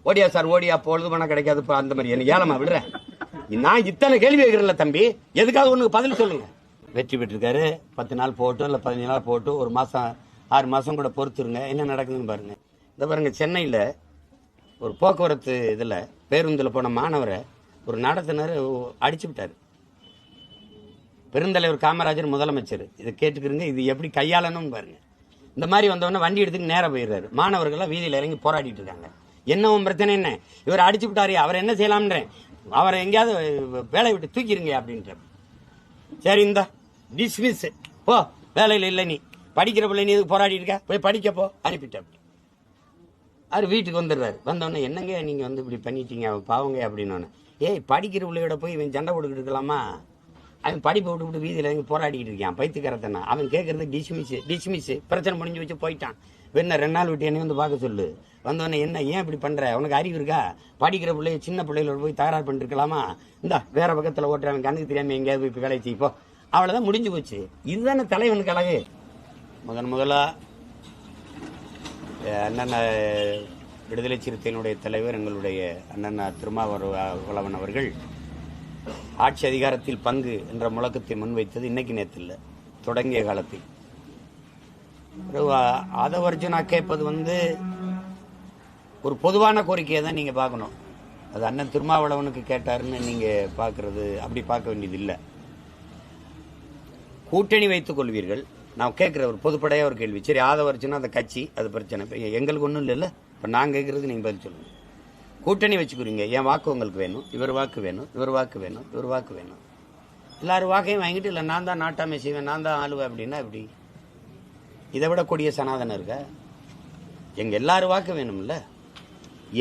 ஓடியா சார் ஓடியா, பொழுது பணம் கிடைக்காது அந்த மாதிரி என்ன ஏலமா விடுறேன். நான் இத்தனை கேள்வி கேட்கறேன்ல தம்பி, எதுக்காக ஒண்ணு பதில் சொல்லுங்க. வெற்றி பெற்றிருக்காரு, 10 நாள் போட்டு இல்ல 15 நாள் போட்டு 1 மாசம் 6 மாசம் கூட பொறுத்துருங்க, என்ன நடக்குதுன்னு பாருங்க. இந்த பாருங்க, சென்னையில் ஒரு போக்குவரத்து இதில் பேருந்தில் போன மாணவரை ஒரு நடத்துனர் அடிச்சு விட்டார். பெருந்தலைவர் காமராஜர் முதலமைச்சர் இதை கேட்டுக்கிறீங்க, இது எப்படி கையாளணும்னு பாருங்க. இந்த மாதிரி வந்தவொடனே வண்டி எடுத்துக்கு நேரம் போயிடுறாரு. மாணவர்கள்லாம் வீதியில் இறங்கி போராடிட்டு இருக்காங்க. என்ன பிரச்சனை என்ன, இவர் அடிச்சு விட்டாரு, அவர் என்ன செய்யலாம்ன்றேன், அவரை எங்கேயாவது வேலையை விட்டு தூக்கிடுங்க அப்படின்ற. சரி இந்த டிஸ்மிஸ் போ, வேலையில் இல்லை, நீ படிக்கிற பிள்ளை, நீ எதுக்கு போராடி இருக்க, போய் படிக்கப்போ அனுப்பிட்ட. அவர் வீட்டுக்கு வந்துடுறாரு. வந்தோடனே என்னங்க நீங்கள் வந்து இப்படி பண்ணிட்டீங்க பாவங்க அப்படின்னு. ஏய், படிக்கிற பிள்ளையோட போய் இவன் சண்டை கொடுக்கிட்டு இருக்கலாமா, அவன் படிப்பை விட்டு விட்டு வீதியில் இறங்கி போராடிக்கிட்டு இருக்கான் பைத்துக்கரத்தனா. அவன் கேட்கறது டிஸ்மிஸ், பிரச்சனை முடிஞ்சு வச்சு போயிட்டான். வேணா 2 நாள் விட்டு என்னை வந்து பார்க்க சொல்லு. வந்தோடனே என்ன, ஏன் இப்படி பண்ற, உனக்கு அறிவு இருக்கா, படிக்கிற பிள்ளைய சின்ன பிள்ளைகளோட போய் தகராறு பண்ணிட்டு இருக்கலாமா, இந்தா வேற பக்கத்தில் ஓட்டுறவன் கண்ணுக்கு தெரியாம எங்கேயாவது போய் வேலை செய்ப்போ, அவ்வளோதான் முடிஞ்சு போச்சு. இதுதானே தலைவனுக்கு அழகு. முதலா அண்ணன் விடுதலை சிறுத்தையினுடைய தலைவர் எங்களுடைய அண்ணன் திருமாவளவன் அவர்கள் ஆட்சி அதிகாரத்தில் பங்கு என்ற முழக்கத்தை முன்வைத்தது இன்னைக்கு நேற்று இல்லை, தொடங்கிய காலத்தில். ஆதவர்ஜுனா கேட்பது வந்து ஒரு பொதுவான கோரிக்கையை தான் நீங்க பார்க்கணும். அது அண்ணன் திருமாவளவனுக்கு கேட்டாருன்னு நீங்க பார்க்கறது அப்படி பார்க்க வேண்டியது இல்லை. கூட்டணி வைத்துக் கொள்வீர்கள், நான் கேட்கிற ஒரு பொதுப்படையா ஒரு கேள்வி. சரி, ஆதவர்ஜுனா அந்த கட்சி அது பிரச்சனை, எங்களுக்கு ஒன்றும் இல்லைல்ல. இப்போ நான் கேட்கறது நீங்க பதில் சொல்லுங்க. கூட்டணி வச்சுக்கிறீங்க, என் வாக்கு உங்களுக்கு வேணும், இவர் வாக்கு வேணும், இவர் வாக்கு வேணும், இவர் வாக்கு வேணும், எல்லாரும் வாக்கையும் வாங்கிட்டு இல்லை நான் தான் நாட்டாமை செய்வேன், நான் தான் ஆளுவேன் அப்படின்னா எப்படி? இதை விட கொடிய சனாதனம் இருக்க? எங்க எல்லாரும் வாக்கு வேணும்ல.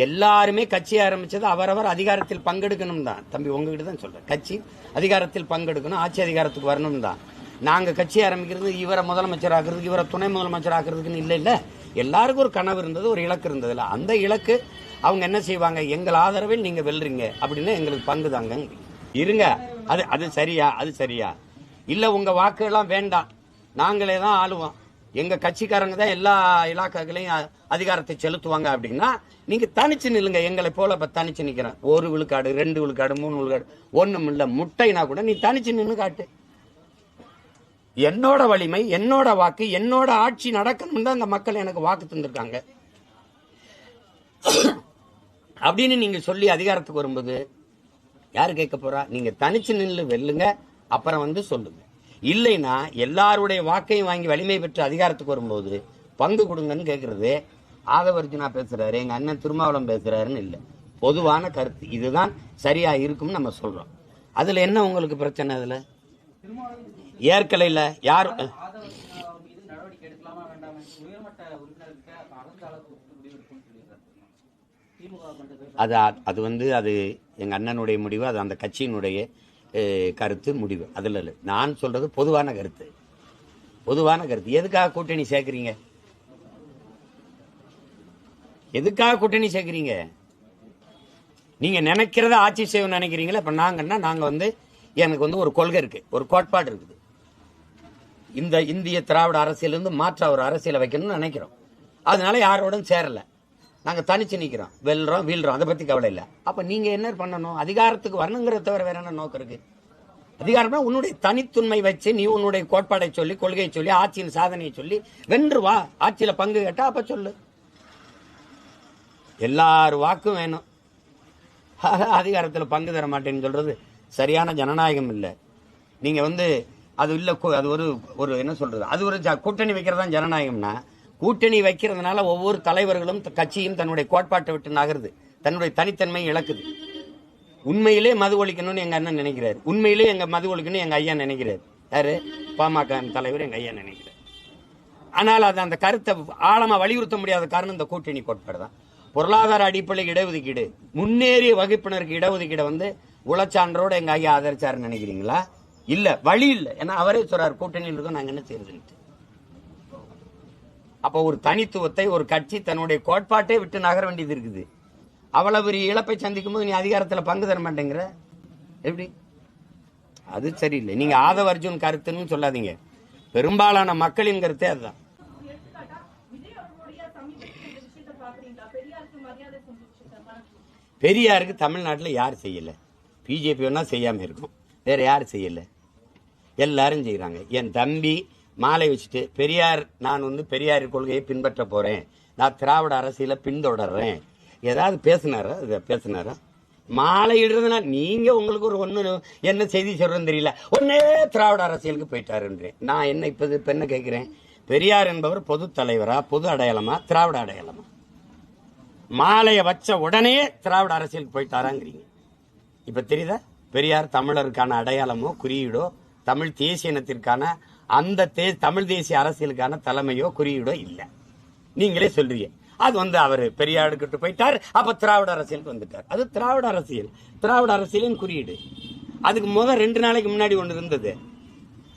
எல்லாருமே கட்சி ஆரம்பிச்சது அவரவர் அதிகாரத்தில் பங்கெடுக்கணும் தான். தம்பி உங்ககிட்ட தான் சொல்றேன், கட்சி அதிகாரத்தில் பங்கெடுக்கணும், ஆட்சி அதிகாரத்துக்கு வரணும் தான். நாங்க கட்சி ஆரம்பிக்கிறது இவரை முதலமைச்சர் ஆக்குறதுக்கு, இவரை துணை முதலமைச்சர் ஆக்குறதுக்குன்னு இல்லை. இல்ல, எல்லாருக்கும் ஒரு கனவு இருந்தது, ஒரு இலக்கு இருந்தது. இல்லை, அந்த இலக்கு அவங்க என்ன செய்வாங்க, எங்கள் ஆதரவில் நீங்க வெல்றீங்க அப்படின்னா எங்களுக்கு பங்கு தாங்க இருங்க. அது சரியா? அது சரியா? இல்ல உங்க வாக்குகள்லாம் வேண்டாம், நாங்களே தான் ஆளுவோம், எங்க கட்சிக்காரங்க தான் எல்லா இலாக்காக்களையும் அதிகாரத்தை செலுத்துவாங்க அப்படின்னா நீங்க தனிச்சு நில்லுங்க. எங்களை போல இப்ப தனிச்சு நிக்கிறேன், 1 விழுக்காடு 2 விழுக்காடு 3 விழுக்காடு ஒண்ணும் இல்ல, முட்டைனா கூட நீ தனிச்சு நின்று காட்டு. என்னோட வலிமை, என்னோட வாக்கு, என்னோட ஆட்சி நடக்கணும் தான் அந்த மக்கள் எனக்கு வாக்கு தந்திருக்காங்க அப்படின்னு நீங்க சொல்லி அதிகாரத்துக்கு வரும்போது யாரு கேட்க போறா? நீங்க தனிச்சு நின்று வெல்லுங்க, அப்புறம் வந்து சொல்லுங்க. இல்லைன்னா எல்லாருடைய வாக்கையும் வாங்கி வலிமை பெற்று அதிகாரத்துக்கு வரும்போது பங்கு கொடுங்கன்னு கேட்கறது ஆதவர்ஜுனா பேசுறாரு, எங்க அண்ணன் திருமாவளவன் பேசுறாருன்னு இல்லை, பொதுவான கருத்து இதுதான் சரியா இருக்கும்னு நம்ம சொல்றோம். அதுல என்ன உங்களுக்கு பிரச்சனை? அதுல ஏற்கலையில யார் அது வந்து அது எங்க அண்ணனுடைய முடிவு, அது அந்த கட்சியினுடைய கருத்து முடிவு. அதுல இல்லை, நான் சொல்றது பொதுவான கருத்து. பொதுவான கருத்து. எதுக்காக கூட்டணி சேர்க்கிறீங்க? எதுக்காக கூட்டணி சேர்க்கிறீங்க? நீங்க நினைக்கிறத ஆட்சி செய்யணும்னு நினைக்கிறீங்களா? இப்ப நாங்க வந்து எனக்கு வந்து ஒரு கொள்கை இருக்கு, ஒரு கோட்பாடு இருக்குது, இந்த இந்திய திராவிட அரசியலிருந்து மாற்ற ஒரு அரசியலை வைக்கணும்னு நினைக்கிறோம். அதனால யாரோடும் சேரல, நாங்க தனிச்சு நிக்கிறோம், வெல்றோம் வீழ்றோம், அதை பத்தி கவலை இல்லை. அப்ப நீங்க என்ன பண்ணணும்? அதிகாரத்துக்கு வரணுங்கிறத தவிர வேற என்ன நோக்கம் இருக்கு? அதிகாரம்னா உன்னுடைய தனித்துண்மை வச்சு நீ உன்னுடைய கோட்பாடை சொல்லி, கொள்கையை சொல்லி, ஆட்சியின் சாதனையை சொல்லி வென்று வா. ஆட்சியில பங்கு கேட்டா அப்ப சொல்லு. எல்லாரும் வாக்கும் வேணும், அதிகாரத்துல பங்கு தர மாட்டேன்னு சொல்றது சரியான ஜனநாயகம் இல்லை. நீங்க வந்து அது இல்ல, அது ஒரு என்ன சொல்றது, அது ஒரு கூட்டணி வைக்கிறதா ஜனநாயகம்னா, கூட்டணி வைக்கிறதுனால ஒவ்வொரு தலைவர்களும் கட்சியும் தன்னுடைய கோட்பாட்டை விட்டு நகருது, தன்னுடைய தனித்தன்மையை இழக்குது. உண்மையிலே மது ஒழிக்கணும்னு எங்க அண்ணன் நினைக்கிறார், உண்மையிலே எங்க மது ஒழிக்கணும் எங்க ஐயா நினைக்கிறார். யாரு? பாமக தலைவர் எங்க ஐயா நினைக்கிறார். ஆனால் அது அந்த கருத்தை ஆழமா வலியுறுத்த முடியாத காரணம் இந்த கூட்டணி கோட்பாடு தான். பொருளாதார அடிப்படையில் இடஒதுக்கீடு, முன்னேறிய வகுப்பினருக்கு இடஒதுக்கீடு வந்து உளச்சான்றோட எங்க ஐயா ஆதரிச்சாருன்னு நினைக்கிறீங்களா? இல்ல, வழி இல்ல. ஏன்னா அவரே சொல்றாரு கூட்டணியில் இருக்கோம், நாங்க என்ன செய்யறது. அப்ப ஒரு தனித்துவத்தை ஒரு கட்சி தன்னுடைய கோட்பாட்டை விட்டு நகர வேண்டியது இருக்குது. அவ்வளவு பெரிய இழப்பை சந்திக்கும் போது நீ அதிகாரத்தில் பங்கு தர மாட்டேங்கிற, எப்படி? அது சரியில்லை. நீங்க ஆதவர்ஜுன் கருத்துன்னு சொல்லாதீங்க, பெரும்பாலான மக்களின் கருத்தே அதுதான். பெரியாருக்கு தமிழ்நாட்டில் யார் செய்யல? பிஜேபி வேணா செய்யாம இருக்கும், வேற யார் செய்யல? எல்லாரும் செய்யறாங்க. என் தம்பி மாலை வச்சுட்டு பெரியார், நான் வந்து பெரியார் கொள்கையை பின்பற்ற போறேன், நான் திராவிட அரசியலை பின்தொடர்றேன், ஏதாவது பேசினாரா? மாலை இடுறதுனா நீங்க உங்களுக்கு ஒரு ஒண்ணு என்ன செய்தி சொல்றதுன்னு தெரியல, ஒன்னே திராவிட அரசியலுக்கு போயிட்டாருன்றேன். நான் என்ன இப்ப என்ன கேட்கிறேன், பெரியார் என்பவர் பொது தலைவரா, பொது அடையாளமா, திராவிட அடையாளமா? மாலையை வச்ச உடனே திராவிட அரசியலுக்கு போயிட்டாராங்கிறீங்க. இப்ப தெரியுதா? பெரியார் தமிழருக்கான அடையாளமோ குறியீடோ, தமிழ் தேசிய இனத்திற்கான அந்த தமிழ் தேசிய அரசியலுக்கான தலைமையோ குறியீடோ இல்ல. நீங்களே சொல்றீங்க. அது வந்து அவர் பெரியாருக்கு போயிட்டார், அப்ப திராவிட அரசியலுக்கு வந்துட்டார். அது திராவிட அரசியல், திராவிட அரசியலின் குறியீடு. அதுக்கு 2 நாளைக்கு முன்னாடி ஒன்று இருந்தது.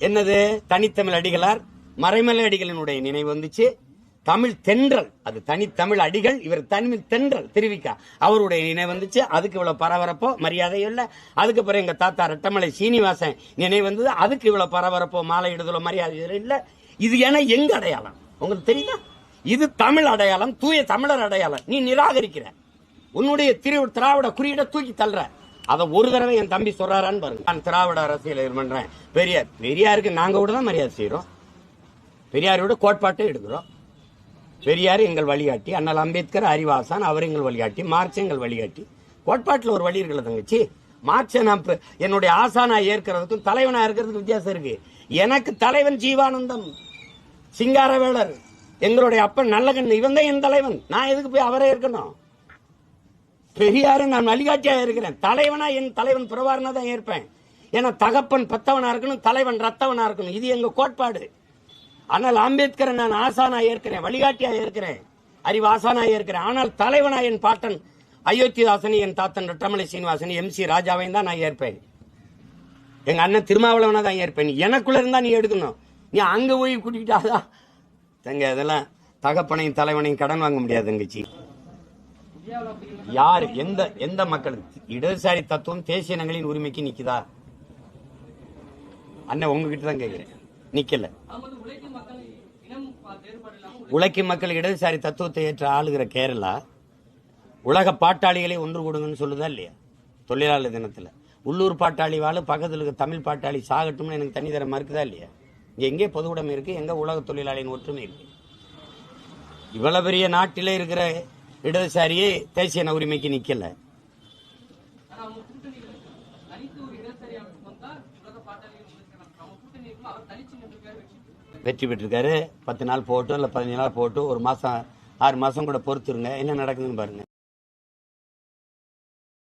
என்னது? தனித்தமிழ் அடிகளார், மறைமலை அடிகளினுடைய நினைவு வந்துச்சு. தமிழ் தென்றல், அது தனித்தமிழ் அடிகள், இவர் தமிழ் தென்றல் திருவிக்கா, அவருடைய நினைவு வந்துச்சு. அதுக்கு இவ்வளவு பரபரப்போ மரியாதையோ இல்ல. அதுக்கு பிறகு எங்க தாத்தா ரெட்டமலை சீனிவாசன் நினைவு வந்தது, அதுக்கு இவ்வளவு பரபரப்போ மாலை இடுதலோ மரியாதையோ இல்ல. இது ஏன்னா எங்க அடையாளம் உங்களுக்கு தெரியுதா? இது தமிழ் அடையாளம், தூய தமிழர் அடையாளம். நீ நிராகரிக்கிற, உன்னுடைய திராவிட குறியீட தூக்கி தள்ளுற. அதை ஒரு தடவை என் தம்பி சொல்றாரான்னு பாருங்க. நான் திராவிட அரசியல் பண்றேன். பெரியாருக்கு நாங்க கூட தான் மரியாதை செய்யறோம், பெரியாரோட கோட்பாட்டை எடுக்கிறோம். பெரியார் எங்கள் வழிகாட்டி, அண்ணல் அம்பேத்கர் அறிவாசான், அவர் எங்கள் வழிகாட்டி, மார்க்ஸ் எங்கள் வழிகாட்டி. கோட்பாட்டில் ஒரு வழி இருக்கல தங்கச்சி. மார்க்ஸை நான் என்னுடைய ஆசானா ஏற்கிறதுக்கும் தலைவனா இருக்கிறதுக்கு வித்தியாசம் இருக்கு. எனக்கு தலைவன் ஜீவானந்தம், சிங்காரவேலர், எங்களுடைய அப்பன் நல்லகண்ணு, இவன் தான் என் தலைவன். நான் எதுக்கு போய் அவரே இருக்கணும்? பெரியாரு நான் வழிகாட்டியா இருக்கிறேன். தலைவனா என் தலைவன் பிரபாரனா தான் ஏற்பேன். ஏன்னா தகப்பன் பெத்தவனா இருக்கணும், தலைவன் ரத்தவனா இருக்கணும். இது எங்க கோட்பாடு. ஆனால் அம்பேத்கரை நான் ஆசானா ஏற்கிறேன், வழிகாட்டியா ஏற்கிறேன், அறிவு ஆசானா ஏற்கிறேன். ஆனால் தலைவனா என் பாட்டன் அயோத்திதாசனி, என் தாத்தன் ரெட்டமலை சீனிவாசனி, MC ராஜாவையும் தான் நான் ஏற்பேன். எங்க அண்ணன் திருமாவளவனா தான் ஏற்பேன். எனக்குள்ள இருந்தா நீ எடுக்கணும். நீ அங்க போய் கூட்டிக்கிட்டாதான் தங்க. அதெல்லாம் தகப்பனையும் தலைவனையும் கடன் வாங்க முடியாது தங்கச்சி. யாரு எந்த மக்களுக்கு இடதுசாரி தத்துவம் தேசிய இனங்களின் உரிமைக்கு நிக்குதா? அண்ணன் உங்ககிட்ட தான் கேட்கிறேன். நிக்கல. உழைக்கும் மக்கள் இடதுசாரி தத்துவத்தை ஏற்ற ஆளுகிற கேரளா உலக பாட்டாளிகளை ஒன்று கூடுங்கன்னு சொல்லுதா இல்லையா? தொழிலாளர் தினத்துல உள்ளூர் பாட்டாளி வாழ பக்கத்தில் இருக்க தமிழ் பாட்டாளி சாகட்டும்னு எனக்கு தனி தர மறுக்குதா இல்லையா? இங்க எங்கே பொது உடைமை இருக்கு, எங்க உலக தொழிலாளியின் ஒற்றுமை இருக்கு? இவ்வளவு பெரிய நாட்டிலே இருக்கிற இடதுசாரியே தேசிய இன உரிமைக்கு நிக்கல. வெற்றி பெற்றிருக்காரு. 10 நாள் போட்டோம், இல்ல 15 நாள் போட்டு 1 மாசம் 6 மாசம் கூட பொறுத்துருங்க, என்ன நடக்குதுன்னு பாருங்க.